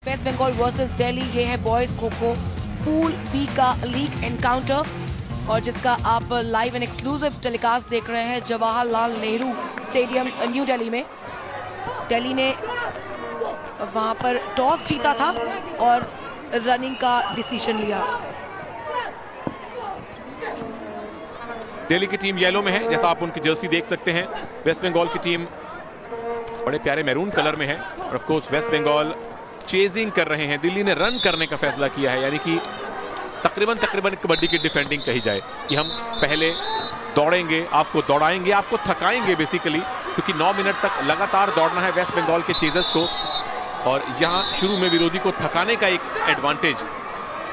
Waste Bengal versus Delhi, ये है boys kho kho pool B का लीग एनकाउंटर और जिसका आप लाइव एंड एक्सक्लूसिव टेलीकास्ट देख रहे हैं जवाहरलाल नेहरू स्टेडियम न्यू दिल्ली में। दिल्ली ने वहां पर टॉस जीता था और रनिंग का डिसीजन लिया। दिल्ली की टीम येलो में है, जैसा आप उनकी जर्सी देख सकते हैं। वेस्ट बंगाल की टीम बड़े प्यारे मैरून कलर में है और of course West Bengal chasing कर रहे हैं। दिल्ली ने रन करने का फैसला किया है, यानी कि तकरीबन कबड्डी की डिफेंडिंग कही जाए कि हम पहले दौड़ेंगे, आपको दौड़ाएंगे, आपको थकाएंगे बेसिकली, क्योंकि 9 मिनट तक लगातार दौड़ना है वेस्ट बंगाल के चेजर्स को। और यहां शुरू में विरोधी को थकाने का एक एडवांटेज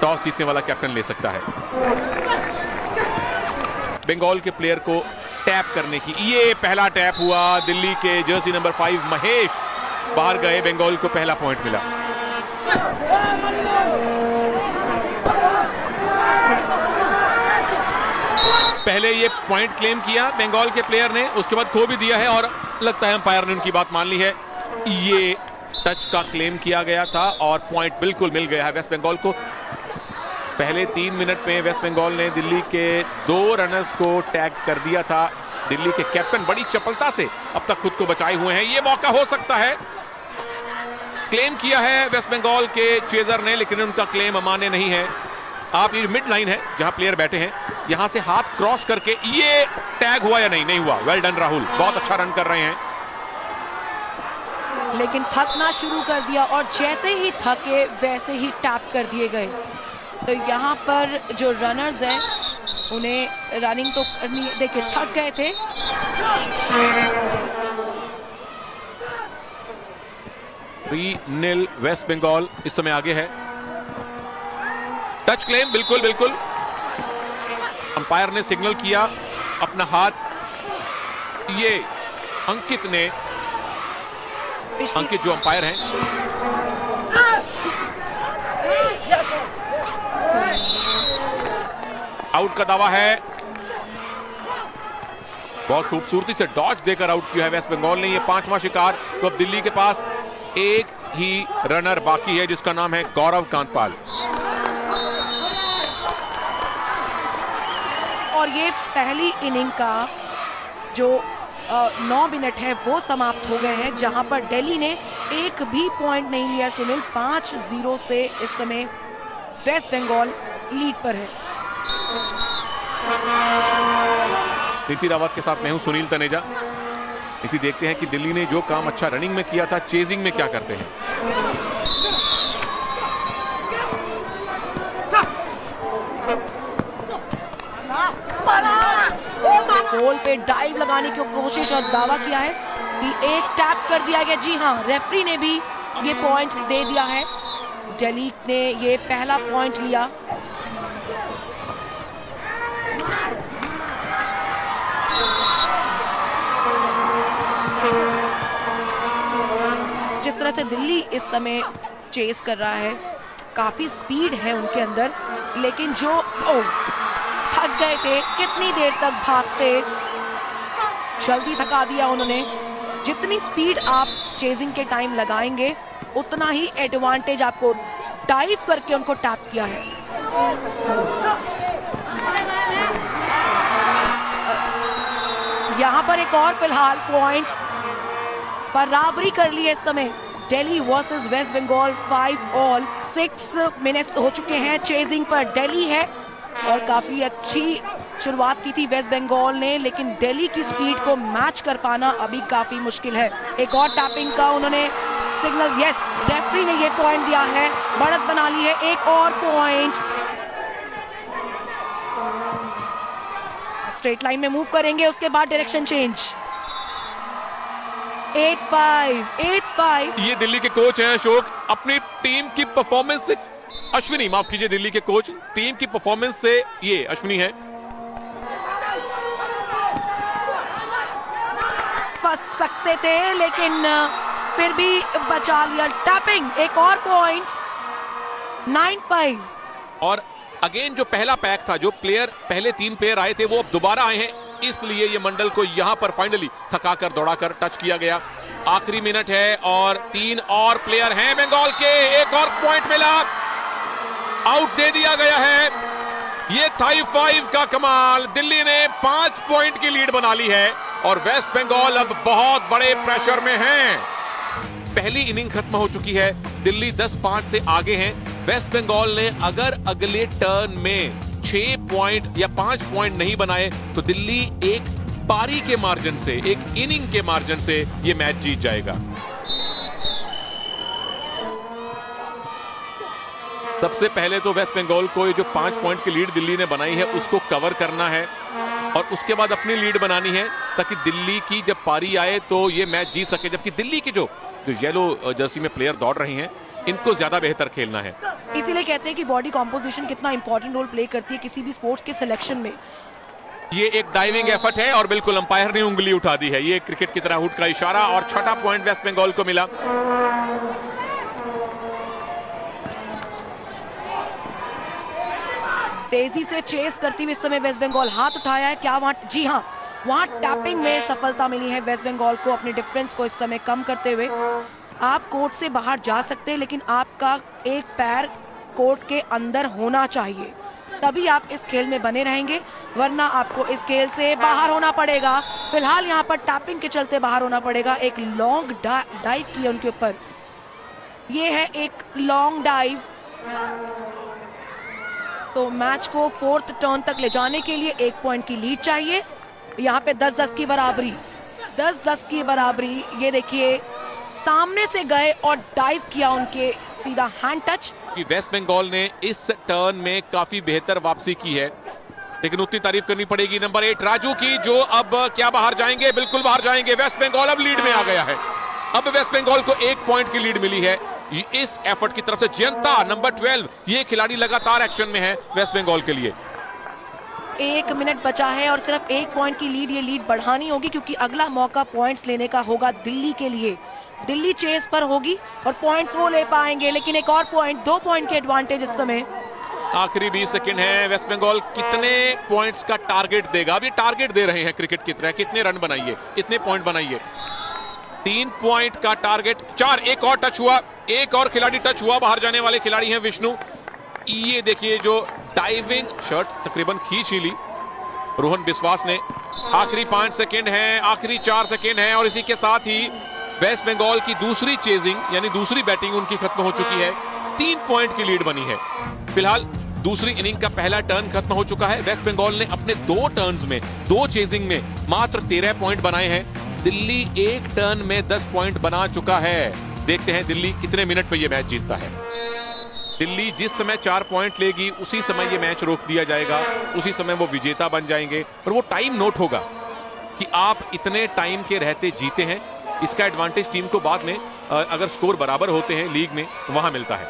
टॉस जीतने वाला कैप्टन ले सकता है। बंगाल के प्लेयर को टैप करने की, ये पहला टैप हुआ। दिल्ली के जर्सी नंबर 5 महेश बाहर गए, बंगाल को पहला पॉइंट मिला। पहले ये पॉइंट क्लेम किया बंगाल के प्लेयर ने, उसके बाद खो भी दिया है और लगता है अंपायर ने उनकी बात मान ली है। ये टच का क्लेम किया गया था और पॉइंट बिल्कुल मिल गया है वेस्ट बंगाल को। पहले 3 मिनट में वेस्ट बंगाल ने दिल्ली के 2 रनर्स को टैग कर दिया था। दिल्ली के कैप्टन बड़ी चपलता से अब तक खुद को बचाए हुए हैं। ये मौका हो सकता है, क्लेम किया है वेस्ट बंगाल के चेजर ने, लेकिन उनका क्लेम अमान्य नहीं है। आप ये मिड लाइन है जहां प्लेयर बैठे हैं, यहां से हाथ क्रॉस करके ये टैग हुआ या नहीं? नहीं हुआ। वेल डन राहुल, बहुत अच्छा रन कर रहे हैं। लेकिन थकना शुरू कर दिया और जैसे ही थके वैसे ही टैप कर दिए गए। तो यहाँ पर जो रनर्स हैं उन्हें रनिंग तो करनी, देखिए थक गए थे। 3-0 वेस्ट बंगाल इस समय आगे है। टच क्लेम, बिल्कुल बिल्कुल। अंपायर ने सिग्नल किया अपना हाथ, ये अंकित ने, अंकित जो अंपायर हैं, आउट का दावा है। बहुत खूबसूरती से डॉज देकर आउट किया है वेस्ट बंगाल ने। ये 5वां शिकार। तो अब दिल्ली के पास एक ही रनर बाकी है जिसका नाम है गौरव कांतपाल। और ये पहली इनिंग का जो 9 मिनट है वो समाप्त हो गए हैं, जहां पर दिल्ली ने एक भी पॉइंट नहीं लिया। सुनील 5-0 से इस समय वेस्ट बंगाल लीड पर है। नीति रावत के साथ मैं हूं सुनील तनेजा। नीति, देखते हैं कि दिल्ली ने जो काम अच्छा रनिंग में किया था, चेजिंग में क्या करते हैं। गोल पे डाइव लगाने की कोशिश और दावा किया है कि एक टैप कर दिया गया। जी हां, रेफरी ने भी ये पॉइंट दे दिया है। दिल्ली ने ये पहला पॉइंट लिया। जिस तरह से दिल्ली इस समय चेस कर रहा है, काफी स्पीड है उनके अंदर, लेकिन जो थक गए थे, कितनी देर तक भागते, जल्दी थका दिया उन्होंने। जितनी स्पीड आप चेजिंग के टाइम लगाएंगे उतना ही एडवांटेज आपको। डाइव करके उनको टैप किया है। यहां पर एक और फिलहाल पॉइंट, बराबरी कर ली है इस समय Delhi versus West Bengal. 5-all 6 minutes हो चुके हैं। चेजिंग पर दिल्ली है और काफी अच्छी शुरुआत की थी वेस्ट बंगाल ने, लेकिन दिल्ली की स्पीड को मैच कर पाना अभी काफी मुश्किल है। एक और टैपिंग का उन्होंने सिग्नल, यस, रेफरी ने ये पॉइंट दिया है, बढ़त बना ली है। एक और पॉइंट, स्ट्रेट लाइन में मूव करेंगे, उसके बाद डायरेक्शन चेंज। 8-5। ये दिल्ली के कोच हैं अशोक, अपनी टीम की परफॉर्मेंस से, अश्विनी माफ कीजिए, दिल्ली के कोच, टीम की परफॉर्मेंस से ये अश्विनी है। फंस सकते थे लेकिन फिर भी बचा लिया। टैपिंग, एक और पॉइंट। 9-5। और अगेन जो पहला पैक था, जो प्लेयर पहले 3 प्लेयर आए थे वो अब दोबारा आए हैं, इसलिए ये मंडल को यहां पर फाइनली थकाकर दौड़ाकर टच किया गया। आखिरी मिनट है और 3 और प्लेयर हैं बंगाल के। एक और पॉइंट मिला, आउट दे दिया गया है। ये था 5 का कमाल। दिल्ली ने 5 पॉइंट की लीड बना ली है और वेस्ट बंगाल अब बहुत बड़े प्रेशर में है। पहली इनिंग खत्म हो चुकी है, दिल्ली 10-5 से आगे हैं। वेस्ट बंगाल ने अगर अगले टर्न में 6 पॉइंट या 5 पॉइंट नहीं बनाए तो दिल्ली एक पारी के मार्जिन से, एक इनिंग के मार्जिन से यह मैच जीत जाएगा। सबसे पहले तो वेस्ट बंगाल को ये जो 5 पॉइंट की लीड दिल्ली ने बनाई है उसको कवर करना है और उसके बाद अपनी लीड बनानी है ताकि दिल्ली की जब पारी आए तो ये मैच जीत सके। जबकि दिल्ली के जो येलो जर्सी में प्लेयर दौड़ रहे हैं इनको ज्यादा बेहतर खेलना है। इसीलिए कहते हैं कि बॉडी कॉम्पोजिशन कितना इंपॉर्टेंट रोल प्ले करती है किसी भी स्पोर्ट्स के सिलेक्शन में। ये एक डाइविंग एफर्ट है और बिल्कुल अंपायर ने उंगली उठा दी है। ये क्रिकेट की तरह हुड का इशारा और छठा पॉइंट वेस्ट बंगाल को मिला। तेजी से चेस करती हुई इस समय वेस्ट बंगाल हाथ उठाया है। क्या वहां, जी हां, वहां टैपिंग में सफलता मिली है वेस्ट बंगाल को अपने डिफरेंस को इस समय कम करते हुए। आप कोर्ट से बाहर जा सकते हैं लेकिन आपका एक पैर कोर्ट के अंदर होना चाहिए, तभी आप इस खेल में बने रहेंगे, वरना आपको इस खेल से बाहर होना पड़ेगा। फिलहाल यहाँ पर टैपिंग के चलते बाहर होना पड़ेगा। एक लॉन्ग डाइव की उनके ऊपर, ये है एक लॉन्ग डाइव। तो मैच को 4th टर्न तक ले जाने के लिए 1 पॉइंट की लीड चाहिए। यहाँ पे 10-10 की बराबरी, 10-10 की बराबरी। ये देखिए सामने से गए और डाइव किया उनके सीधा हैंड टच। कि वेस्ट बंगाल ने इस टर्न में काफी बेहतर वापसी की है, लेकिन उतनी तारीफ करनी पड़ेगी नंबर 8 राजू की, जो अब क्या बाहर जाएंगे, बिल्कुल बाहर जाएंगे। वेस्ट बंगाल अब लीड में आ गया है। अब वेस्ट बंगाल को 1 पॉइंट की लीड मिली है इस एफर्ट की तरफ से। जयंता नंबर 12, ये खिलाड़ी लगातार एक्शन में है वेस्ट बंगाल के लिए। 1 मिनट बचा है और सिर्फ 1 पॉइंट की लीड, ये लीड बढ़ानी होगी क्योंकि अगला मौका पॉइंट्स लेने का होगा दिल्ली के लिए। दिल्ली चेस पर होगी और पॉइंट्स वो ले पाएंगे, लेकिन एक और पॉइंट, 2 पॉइंट के एडवांटेज इस समय। आखिरी 20 सेकंड है। वेस्ट बंगाल कितने पॉइंट्स का टारगेट देगा? अब ये टारगेट दे रहे हैं क्रिकेट की तरह, कितने रन बनाइए, इतने पॉइंट बनाइए। 3 पॉइंट का टारगेट, 4। एक और टच हुआ, एक और खिलाड़ी टच हुआ। बाहर जाने वाले खिलाड़ी हैं विष्णु। ये देखिए जो डाइविंग शर्ट तकरीबन खींच ही ली रोहन बिस्वास ने। आखिरी 5 सेकंड है, आखिरी 4 सेकंड है और इसी के साथ ही वेस्ट बंगाल की दूसरी चेजिंग यानी दूसरी बैटिंग उनकी खत्म हो चुकी है। 3 पॉइंट की लीड बनी है। फिलहाल दूसरी इनिंग का पहला टर्न खत्म हो चुका है। वेस्ट बंगाल ने अपने 2 टर्न्स में, 2 चेजिंग में मात्र 13 पॉइंट बनाए हैं। दिल्ली 1 टर्न में 10 पॉइंट बना चुका है। देखते हैं दिल्ली कितने मिनट पे ये मैच जीतता है। दिल्ली जिस समय 4 पॉइंट लेगी उसी समय ये मैच रोक दिया जाएगा, उसी समय वो विजेता बन जाएंगे और वो टाइम नोट होगा कि आप इतने टाइम के रहते जीते हैं। इसका एडवांटेज टीम को बाद में अगर स्कोर बराबर होते हैं लीग में वहां मिलता है।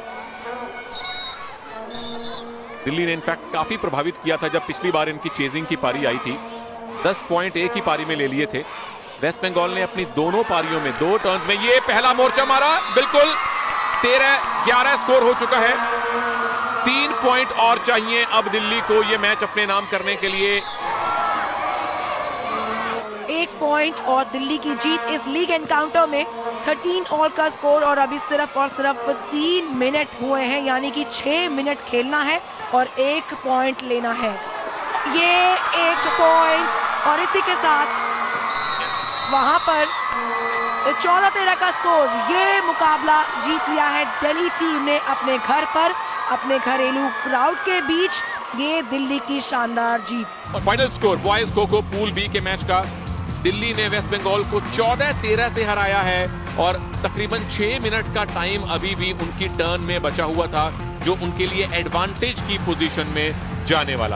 दिल्ली ने इनफैक्ट काफी प्रभावित किया था जब पिछली बार इनकी चेजिंग की पारी आई थी। 10 पॉइंट एक ही पारी में ले लिए थे। वेस्ट बंगाल ने अपनी दोनों पारियों में, 2 टर्न्स में ये पहला मोर्चा मारा, बिल्कुल 13-11 स्कोर हो चुका है। 3 पॉइंट और चाहिए अब दिल्ली को ये मैच अपने नाम करने के लिए। 1 पॉइंट और दिल्ली की जीत इस लीग एनकाउंटर में। 13 ऑल का स्कोर और अभी सिर्फ और सिर्फ 3 मिनट हुए हैं, यानी कि 6 मिनट खेलना है और 1 पॉइंट लेना है। ये 1 पॉइंट और इसी के साथ वहां पर 14-13 का स्कोर, ये मुकाबला जीत लिया है दिल्ली टीम ने अपने घर पर, अपने घरेलू क्राउड के बीच। ये दिल्ली की शानदार जीत। और final score boys kho kho pool B के मैच का, दिल्ली ने वेस्ट बंगाल को 14-13 से हराया है और तकरीबन 6 मिनट का टाइम अभी भी उनकी टर्न में बचा हुआ था, जो उनके लिए एडवांटेज की पोजीशन में जाने वाला।